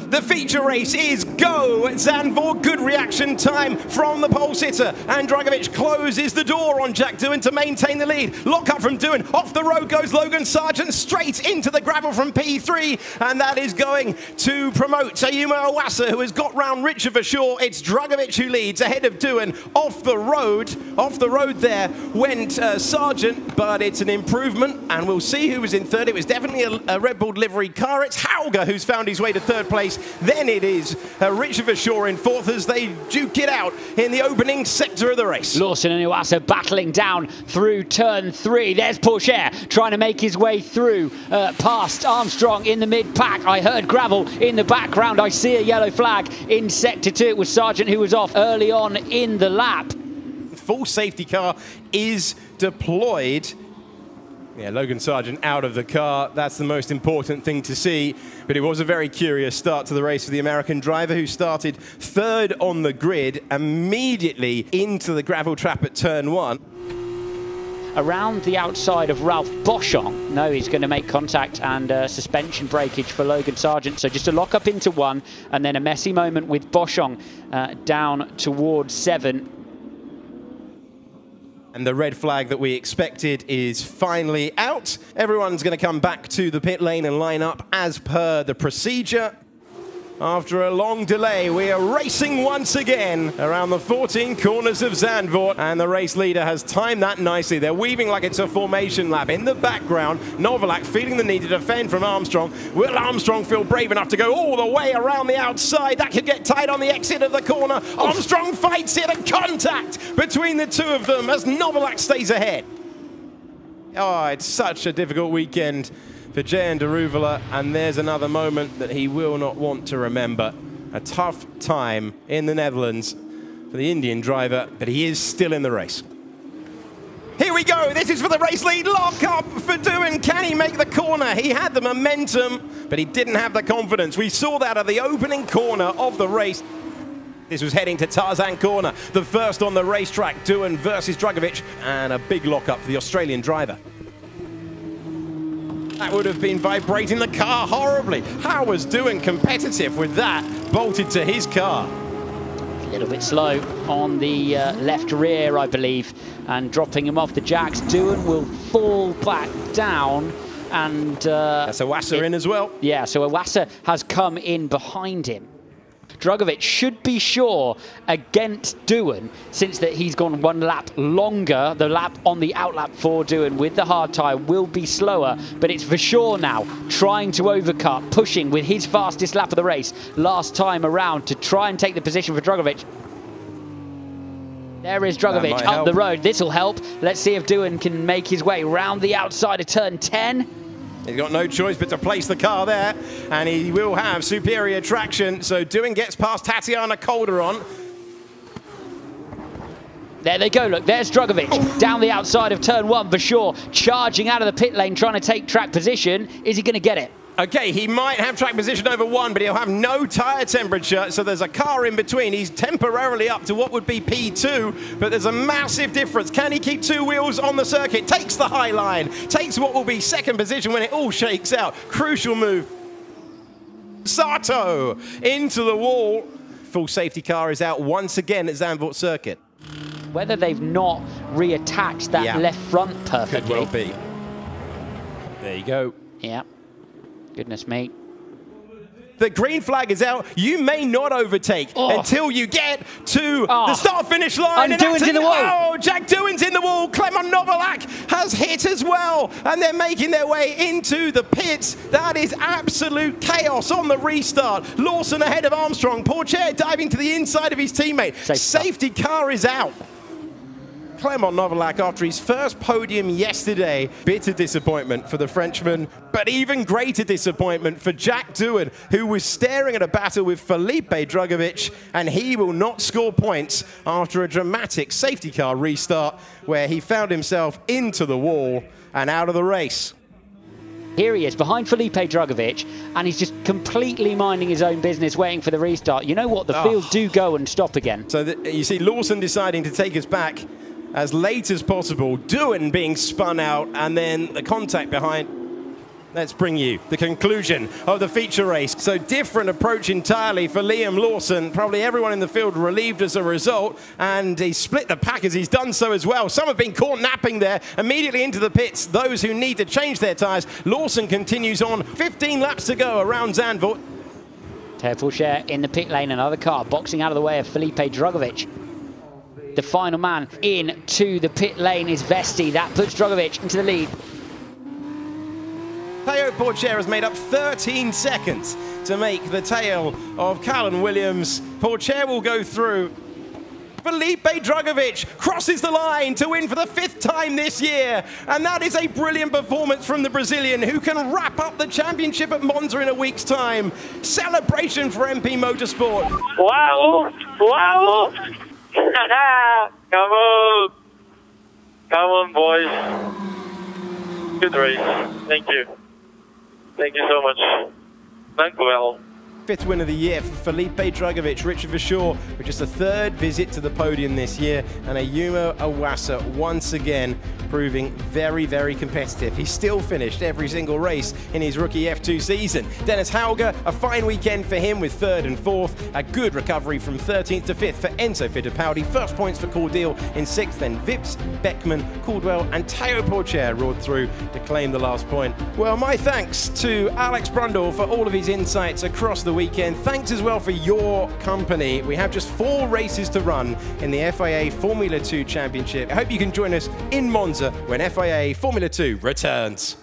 The feature race is go. Zandvoort, good reaction time from the pole sitter. And Drugovich closes the door on Jack Doohan to maintain the lead. Lock up from Doohan. Off the road goes Logan Sargent straight into the gravel from P3. And that is going to promote Tayuma Owasa, who has got round Richard Verschoor. It's Drugovich who leads ahead of Doohan. Off the road there went Sargent, but it's an improvement. And we'll see who was in third. It was definitely a Red Bull livery car. It's Hauger who's found his way to third place. Then it is Richard Verschoor in fourth as they duke it out in the opening sector of the race. Lawson and Owasa battling down through turn 3. There's Pourchaire trying to make his way through past Armstrong in the mid-pack. I heard gravel in the background. I see a yellow flag in sector 2. It was Sargent who was off early on in the lap. Full safety car is deployed. Yeah, Logan Sargent out of the car. That's the most important thing to see. But it was a very curious start to the race for the American driver, who started third on the grid, immediately into the gravel trap at turn 1. Around the outside of Ralph Boschong. No, he's going to make contact, and suspension breakage for Logan Sargent. So just a lock up into 1, and then a messy moment with Boschong down towards 7. And the red flag that we expected is finally out. Everyone's going to come back to the pit lane and line up as per the procedure. After a long delay, we are racing once again around the 14 corners of Zandvoort, and the race leader has timed that nicely. They're weaving like it's a formation lap. In the background, Novalak feeling the need to defend from Armstrong. Will Armstrong feel brave enough to go all the way around the outside? That could get tight on the exit of the corner. Armstrong fights it, and contact between the two of them as Novalak stays ahead. Oh, it's such a difficult weekend for Jehan Daruvala, and there's another moment that he will not want to remember. A tough time in the Netherlands for the Indian driver, but he is still in the race. Here we go, this is for the race lead. Lock up for Doohan. Can he make the corner? He had the momentum, but he didn't have the confidence. We saw that at the opening corner of the race. This was heading to Tarzan Corner, the first on the racetrack. Doohan versus Drugovich, and a big lock up for the Australian driver. That would have been vibrating the car horribly. How was Doohan competitive with that bolted to his car? A little bit slow on the left rear, I believe, and dropping him off the jacks. Doohan will fall back down, and that's Owasa in as well. Yeah, so Owasa has come in behind him. Drugovich should be sure against Doohan, since that he's gone 1 lap longer. The lap on the outlap for Doohan with the hard tyre will be slower, but it's Verschoor now trying to overcut, pushing with his fastest lap of the race last time around to try and take the position for Drugovich. There is Drugovich up the road. This will help. Let's see if Doohan can make his way round the outside of turn 10. He's got no choice but to place the car there, and he will have superior traction. So Doohan gets past Tatiana Calderon. There they go, look, there's Drugovich down the outside of turn 1. Verschoor charging out of the pit lane, trying to take track position. Is he going to get it? Okay, he might have track position over 1, but he'll have no tyre temperature, so there's a car in between. He's temporarily up to what would be P2, but there's a massive difference. Can he keep 2 wheels on the circuit? Takes the high line, takes what will be second position when it all shakes out. Crucial move. Sato into the wall. Full safety car is out once again at Zandvoort Circuit. Whether they've not reattached that left front perfectly. Could well be. There you go. Yeah. Goodness me. The green flag is out. You may not overtake until you get to the start-finish line. And Doohan's in the wall. Oh, Jack Doohan's in the wall. Clement Novalak has hit as well. And they're making their way into the pits. That is absolute chaos on the restart. Lawson ahead of Armstrong. Pourchaire diving to the inside of his teammate. Safety car is out. Clement Novalak, after his first podium yesterday, bitter disappointment for the Frenchman, but even greater disappointment for Jack Doohan, who was staring at a battle with Felipe Drugovich, and he will not score points after a dramatic safety car restart where he found himself into the wall and out of the race. Here he is, behind Felipe Drugovich, and he's just completely minding his own business, waiting for the restart. You know what? The field do go and stop again. So you see Lawson deciding to take us back as late as possible. Doohan being spun out, and then the contact behind. let's bring you the conclusion of the feature race. So different approach entirely for Liam Lawson. Probably everyone in the field relieved as a result, and he split the pack as he's done so as well. Some have been caught napping there, immediately into the pits. Those who need to change their tyres. Lawson continues on, 15 laps to go around Zandvoort. Teo Pourchaire in the pit lane, another car boxing out of the way of Felipe Drugovich. The final man into the pit lane is Vesti. That puts Drugovich into the lead. Teo Pourchaire has made up 13 seconds to make the tail of Callan Williams. Pourchaire will go through. Felipe Drugovich crosses the line to win for the 5th time this year. And that is a brilliant performance from the Brazilian, who can wrap up the championship at Monza in a week's time. Celebration for MP Motorsport. Wow! Wow! Come on! Come on, boys. Good race. Thank you. Thank you so much. Thank you well. 5th win of the year for Felipe Drugovich. Richard Verschoor with just a 3rd visit to the podium this year, and Ayumu Iwasa once again proving very, very competitive. He still finished every single race in his rookie F2 season. Dennis Hauger, a fine weekend for him with 3rd and 4th. A good recovery from 13th to 5th for Enzo Fittipaldi. First points for Cordeel in 6th, then Vips, Beckman, Caldwell and Teo Pourchaire roared through to claim the last point. Well, my thanks to Alex Brundle for all of his insights across the weekend. Thanks as well for your company. We have just 4 races to run in the FIA Formula 2 Championship. I hope you can join us in Monza when FIA Formula 2 returns.